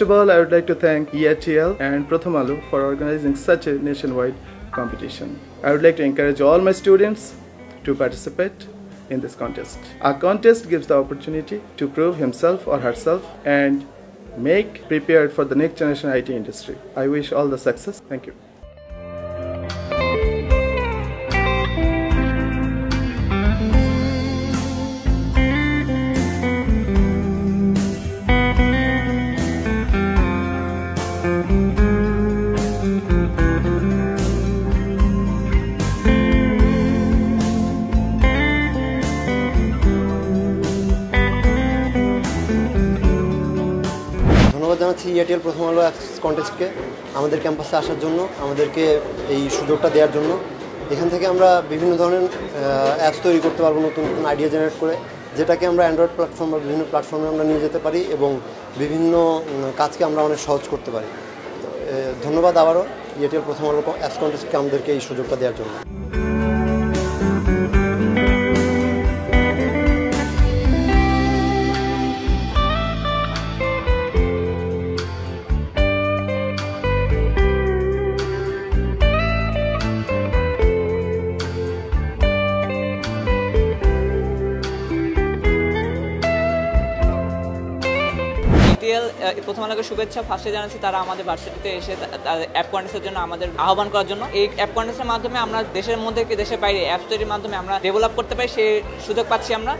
First of all, I would like to thank EITL and Pratham Alu for organizing such a nationwide competition. I would like to encourage all my students to participate in this contest. Our contest gives the opportunity to prove himself or herself and make prepared for the next generation IT industry. I wish all the success. Thank you. ধন্যবাদ জানাচ্ছি EITL প্রথম আলো apps কন্টেস্টকে আমাদের ক্যাম্পাসে আসার জন্য, আমাদেরকে এই সুযোগটা দেওয়ার জন্য। এখান থেকে আমরা বিভিন্ন ধরনের অ্যাপস তৈরি করতে পারবো, নতুন নতুন আইডিয়া জেনারেট করে, যেটাকে আমরা অ্যান্ড্রয়েড প্ল্যাটফর্ম বা বিভিন্ন প্ল্যাটফর্মে আমরা নিয়ে যেতে পারি এবং বিভিন্ন কাজকে আমরা অনেক সহজ করতে পারি। ধন্যবাদ আবারও EITL প্রথম আলো অ্যাপস কন্টেস্টকে আমাদেরকে এই সুযোগটা দেওয়ার জন্য। প্রথম আলোকে শুভেচ্ছা ফার্স্টে জানাচ্ছি তারা আমাদের ভার্সিটিতে এসে অ্যাপ কন্টেস্টের জন্য আমাদের আহ্বান করার জন্য। এই অ্যাপ কন্টেস্টের মাধ্যমে আমরা দেশের মধ্যে কি দেশের বাইরে অ্যাপ তৈরির মাধ্যমে আমরা ডেভেলপ করতে পারি, সেই সুযোগ পাচ্ছি আমরা।